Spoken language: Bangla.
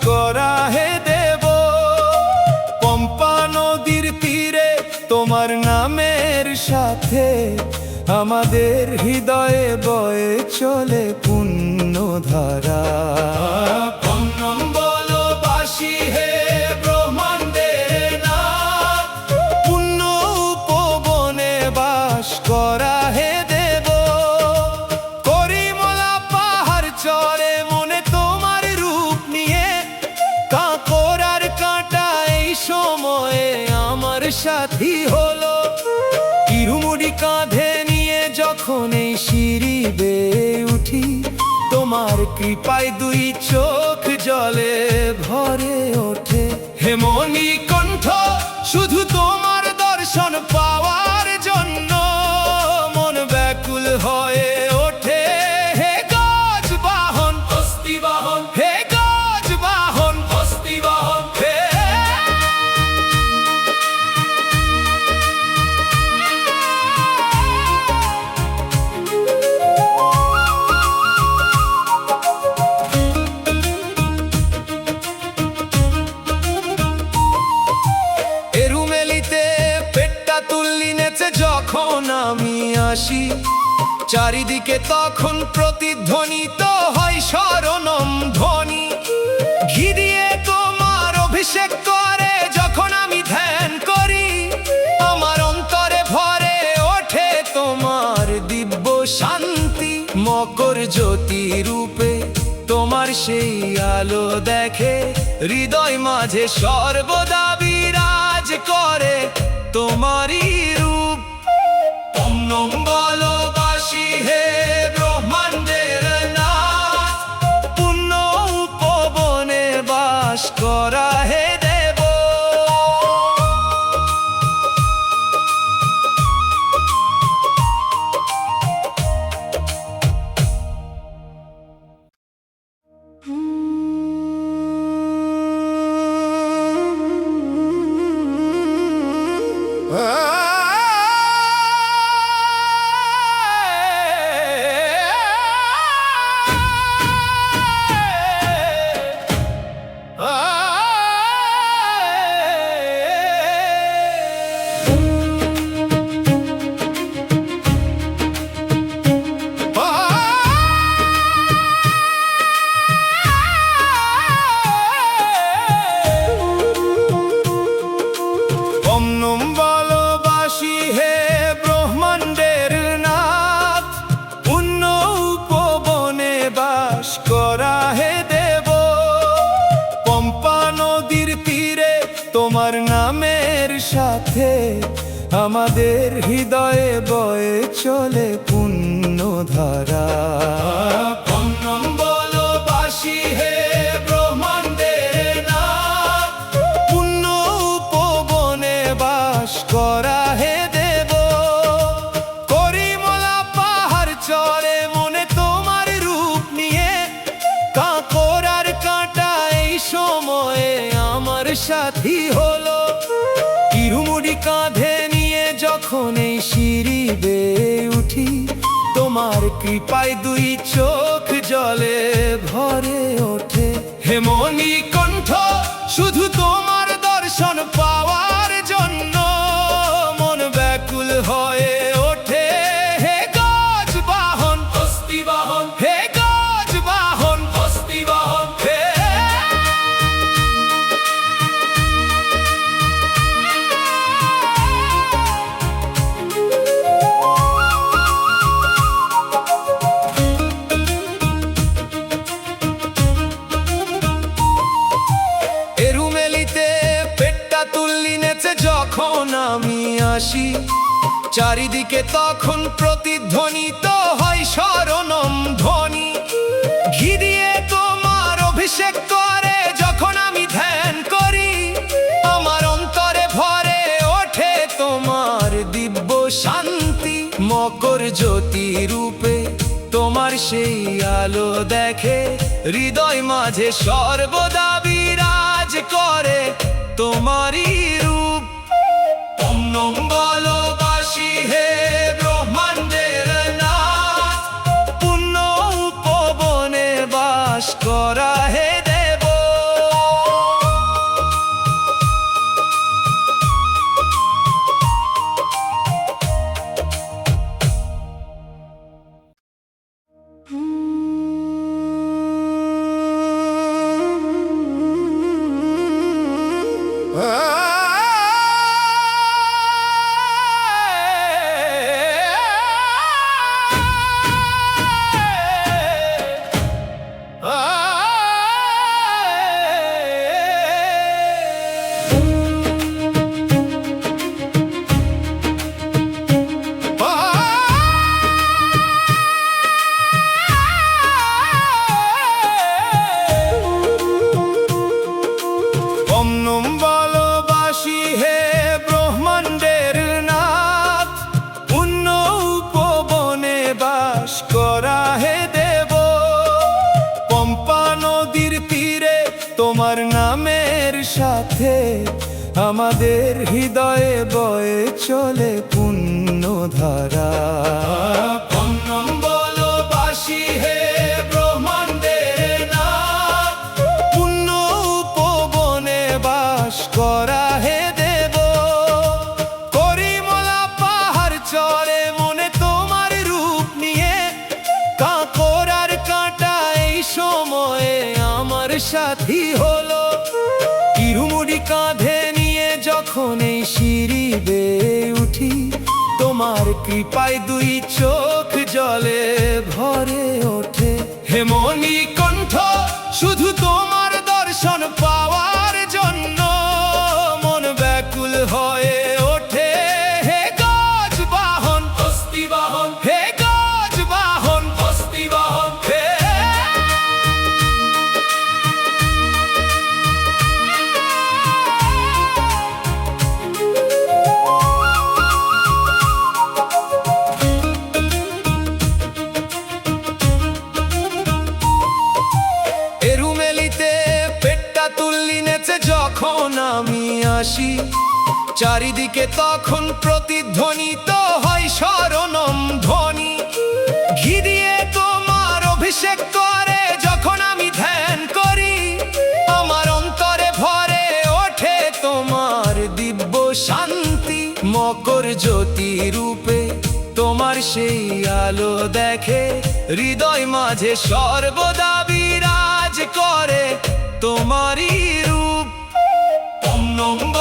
করা হে দেব। পম্পা নদীর তীরে তোমার নামের সাথে আমাদের হৃদয়ে বয়ে চলে পুণ্যধারা। পণ্যম বলো বাসি হে ব্রহ্মাণ্ডের নাথ, পুণ্য উপবনে বাস করা হে দেব। করিমলা পাহাড় চরে মনে তোমার রূপ নিয়ে, কাঁকড়ার কাঁটা এই সময়ে আমার সাথী হলো। ইরুমুড়ি কাঁধে নিয়ে যখন এই সিঁড়ি বেয়ে উঠি, তোমার কৃপায় দুই চোখ জলে ভরে ওঠে। হে মনি কণ্ঠ, শুধু তোমার দর্শন পাওয়ার জন্য মন ব্যাকুল হয়ে ওঠে। হে গজ বাহন হস্তি বাহন, হে গজ বাহন হস্তি বাহন, হে এরুমেলিতে পেটটা তুল্লি নেচে যখন আমি আসি, চারিদিকে তখন প্রতিধ্বনিত হয় শরণম ধ্বনি। ঘি দিয়ে তোমার অভিষেক করে যখন আমি ধ্যান করি, আমার অন্তরে ভরে ওঠে তোমার দিব্য শান্তি। মকর জ্যোতি রূপে তোমার সেই আলো দেখে, হৃদয় মাঝে সর্বদা বিরাজ করে তোমারই রূপ। পণ্যম বলো বাসি হে ব্রহ্মাণ্ডের নাথ, পুণ্য উপবনে বাস করা হে দেব। পণ্যম বলো বাসি হে ব্রহ্মাণ্ডের নাথ, পুণ্য উপবনে বাস করা হে দেব। পম্পা নদীর তীরে তোমার নামের সাথে আমাদের হৃদয়ে বয়ে চলে পুণ্যধারা। পণ্যম বলো বাসি হে ব্রহ্মাণ্ডের নাথ, পুণ্য উপবনে বাস করা হে দেব। করিমলা পাহাড় চরে মনে তোমার রূপ নিয়ে, কাঁকড়ার কাঁটা এই সময়ে আমার সাথী হলো। ইরুমুড়ি কাঁধে নিয়ে যখন এই সিঁড়ি বেয়ে উঠি, তোমার কৃপায় দুই চোখ জলে ভরে ওঠে। হে মনি কণ্ঠ, শুধু তোমার দর্শন পাওয়ার জন্য মন ব্যাকুল হয়ে ওঠে। হে গজ বাহন হস্তি বাহন, হে গজ বাহন হস্তি বাহন, হে এরুমেলিতে পেটটা তুল্লি নেচে যখন আমি আসি, চারিদিকে তখন প্রতিধ্বনিত হয় শরণম ধ্বনি। ঘি দিয়ে তোমার অভিষেক করে যখন আমি ধ্যান করি, আমার অন্তরে ভরে ওঠে তোমার দিব্য শান্তি। মকর জ্যোতি রূপে তোমার সেই আলো দেখে, হৃদয় মাঝে সর্বদা বিরাজ করে তোমারই রূপ। পণ্যম বলো বাসি হে ব্রহ্মাণ্ডের নাথ, পুণ্য উপবনে বাস করা হে দেব। তোমার নামের সাথে আমাদের হৃদয়ে বয়ে চলে পুণ্যধারা। পণ্যম বলো বাসি হে ব্রহ্মাণ্ডের নাথ, পুণ্য উপবনে বাস করা হে দেব। করিমলা পাহাড় চড়ে মনে তোমার রূপ নিয়ে, কাঁকড়ার কাঁটা এই সময়ে আমার সাথী হলো। ইরুমুড়ি কাঁধে নিয়ে যখন এই সিঁড়ি বেয়ে উঠি, তোমার কৃপায় দুই চোখ জলে ভরে ওঠে। হে মণিকণ্ঠ, শুধু তোমার দর্শন পাওয়ার জন্য মন ব্যাকুল হয়ে ওঠে। হে গজ বাহন হস্তি বাহন, হে গজ বাহন হস্তি বাহন, হে এরুমেলিতে পেটটা তুল্লি নেচে যখন আমি আসি, চারিদিকে তখন প্রতিধ্বনিত হয় শরণম ধ্বনি। ঘি দিয়ে তোমার অভিষেক করে যখন আমি ধ্যান করি, আমার অন্তরে ভরে ওঠে তোমার দিব্য শান্তি। মকর জ্যোতি রূপে তোমার সেই আলো দেখে, হৃদয় মাঝে সর্বদা বিরাজ করে তোমারই রূপ। ওম নমঃ